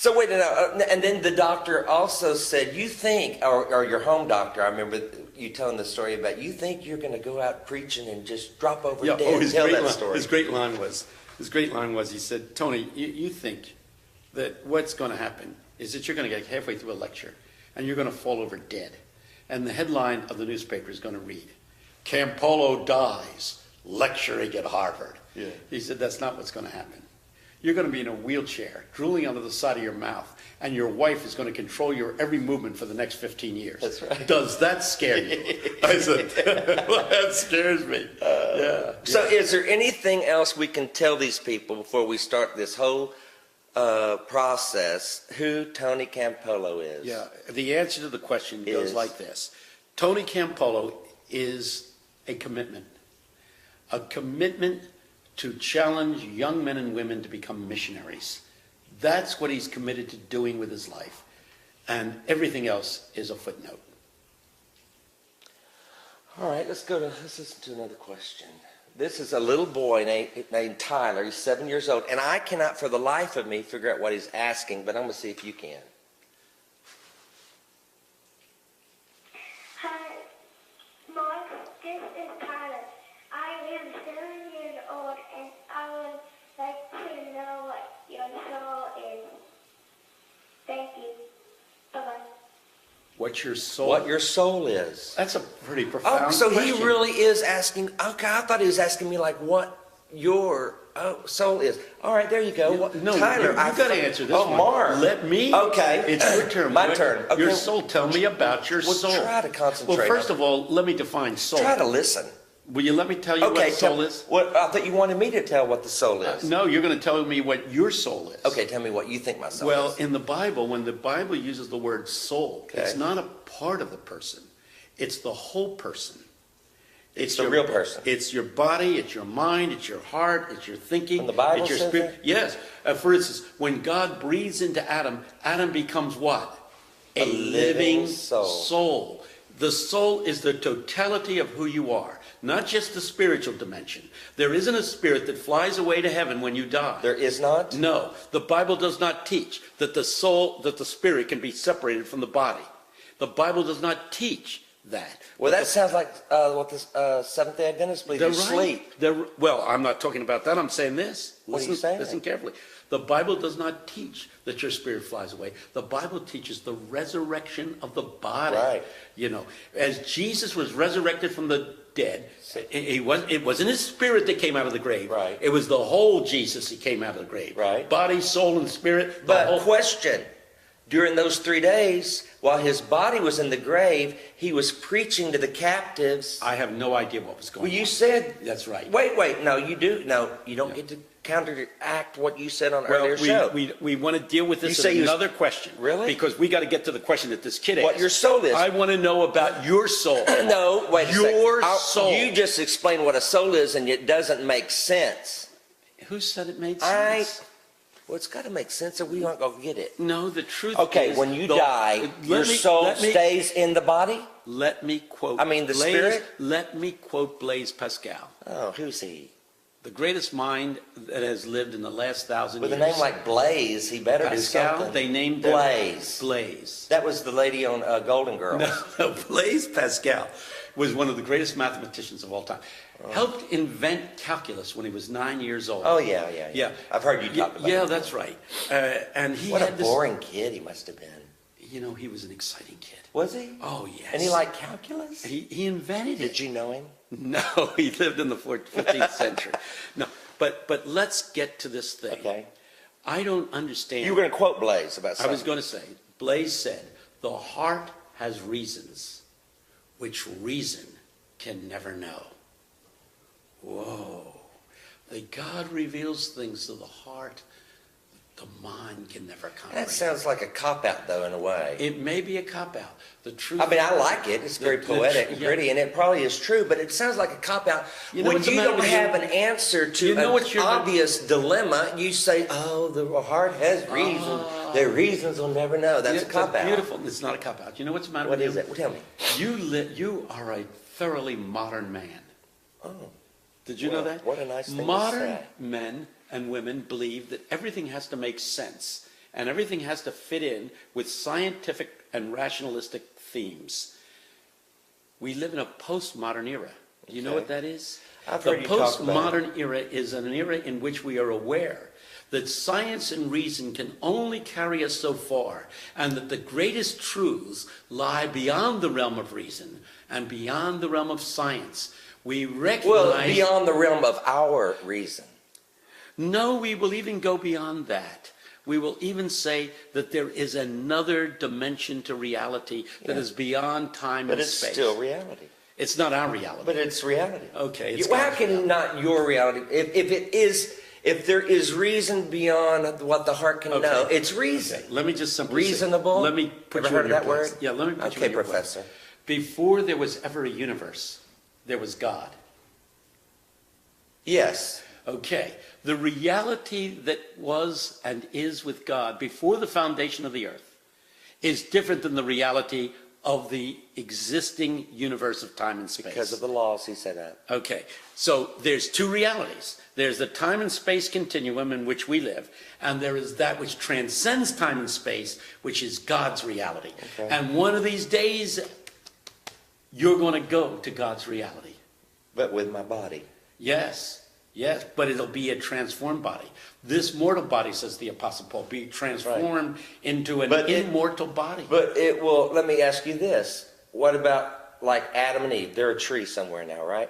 So wait, and then the doctor also said, you think, or your home doctor, I remember you telling the story about, you think you're going to go out preaching and just drop over dead. Tell that story. His great line was, he said, Tony, you think that what's going to happen is that you're going to get halfway through a lecture and you're going to fall over dead. And the headline of the newspaper is going to read, Campolo dies, lecturing at Harvard. Yeah. He said, that's not what's going to happen. You're going to be in a wheelchair, drooling onto the side of your mouth, and your wife is going to control your every movement for the next 15 years. That's right. Does that scare you? I said, well, that scares me. Yeah. So is there anything else we can tell these people before we start this whole process, who Tony Campolo is? Yeah, the answer to the question goes like this. Tony Campolo is a commitment to challenge young men and women to become missionaries. That's what he's committed to doing with his life. And everything else is a footnote. All right, let's listen to another question. This is a little boy named Tyler. He's 7 years old. And I cannot for the life of me figure out what he's asking, but I'm going to see if you can. Hi, Mark, this is Tyler. I am 7 years old, and I would like to know what your soul is. Thank you. Bye-bye. What your soul is. That's a pretty profound so question. He really is asking. Okay, I thought he was asking me like what your soul is. All right, there you go. No, Tyler, you've got to answer this one. Mark. Let me. Okay. It's your turn. My turn. Okay. Your soul. Tell me about your soul. Try to concentrate. Well, first of all, let me define soul. Try to listen. Will you let me tell you what soul is? I thought you wanted me to tell what the soul is. No, you're going to tell me what your soul is. Okay, tell me what you think my soul is. Well, in the Bible, when the Bible uses the word soul, it's not a part of the person. It's the whole person. It's the real person. It's your body, it's your mind, it's your heart, it's your thinking. And the Bible it's your says spirit. that? Yes. For instance, when God breathes into Adam, Adam becomes what? A living soul. The soul is the totality of who you are, not just the spiritual dimension. There isn't a spirit that flies away to heaven when you die. There is not? No. The Bible does not teach that the soul, that the spirit can be separated from the body. The Bible does not teach that. Well, that sounds like what the Seventh-day Adventists believe. You sleep. Well, I'm not talking about that. I'm saying this. What are you saying? Listen carefully. The Bible does not teach that your spirit flies away. The Bible teaches the resurrection of the body. Right. You know, as Jesus was resurrected from the dead, it wasn't his spirit that came out of the grave. Right. It was the whole Jesus that came out of the grave. Right. Body, soul, and spirit. But question, during those 3 days, while his body was in the grave, he was preaching to the captives. I have no idea what was going on. Well, you said... That's right. Wait, no, you do. No, you don't get to counteract what you said on earlier show. We want to deal with this in another question. Really? Because we got to get to the question that this kid asked. What your soul is. I want to know about your soul. No, wait a second. Your soul. You just explained what a soul is, and it doesn't make sense. Who said it made sense? Well, it's got to make sense, or we aren't going to get it. No, the truth is... Okay, when you die, your soul stays in the body? Let me quote... the spirit? Let me quote Blaise Pascal. Oh, who's he? The greatest mind that has lived in the last 1,000 years. With a name like Blaise, he better do something. They named Blaise. Blaise. That was the lady on Golden Girls. No, Blaise Pascal was one of the greatest mathematicians of all time. Helped invent calculus when he was 9 years old. Oh, yeah. I've heard you talk about it. Yeah, that's right. And he what a boring kid he must have been. You know, he was an exciting kid. Was he? Oh, yes. And he liked calculus? He invented it. Did you know him? No, he lived in the 15th century. No, but let's get to this thing. Okay. I don't understand. You were going to quote Blaise about something. I was going to say, Blaise said, the heart has reasons, which reason can never know. Whoa. That God reveals things to the heart the mind can never comprehend. That sounds like a cop-out, though, in a way. It may be a cop-out. The truth. I like it. It's very poetic and pretty, and it probably is true, but it sounds like a cop-out. When you don't have an answer to an obvious dilemma, you say, oh, the heart has reason. Their reasons will never know. That's a cop-out. Beautiful. It's not a cop-out. You know what's the matter with you? What is it? Well, tell me. You are a thoroughly modern man. Oh. Did you know that? What a nice thing to say. Modern men and women believe that everything has to make sense. and everything has to fit in with scientific and rationalistic themes. We live in a postmodern era. Do you know what that is? I've heard you The talk about it. postmodern era is an era in which we are aware that science and reason can only carry us so far, and that the greatest truths lie beyond the realm of reason and beyond the realm of science. We recognize... Well, beyond the realm of our reason. No, we will even go beyond that. We will even say that there is another dimension to reality that is beyond time and space. But it's still reality. It's not our reality. But it's reality. Okay. How can not your reality? If there is reason beyond what the heart can know, it's reason. Okay. Let me just simply reasonable. Let me put you in your place. Yeah, let me put you in your place. Professor. Before there was ever a universe, there was God. Yes. Okay. The reality that was and is with God before the foundation of the earth is different than the reality of the existing universe of time and space. Because of the laws he set up. Okay, so there's two realities. There's the time and space continuum in which we live, and there is that which transcends time and space, which is God's reality. Okay. And one of these days, you're going to go to God's reality. But with my body. Yes. Yes, but it'll be a transformed body. This mortal body, says the Apostle Paul, be transformed into an immortal body. But it will, let me ask you this. What about like Adam and Eve? They're a tree somewhere now, right?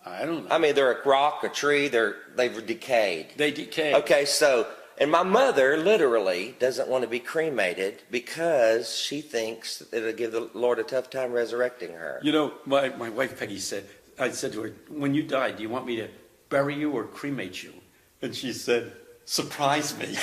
I don't know. I mean, they're a rock, a tree, they've decayed. They decay. Okay, so, and my mother literally doesn't want to be cremated because she thinks it'll give the Lord a tough time resurrecting her. You know, my wife Peggy said, I said to her, when you die, do you want me to bury you or cremate you? And she said, surprise me.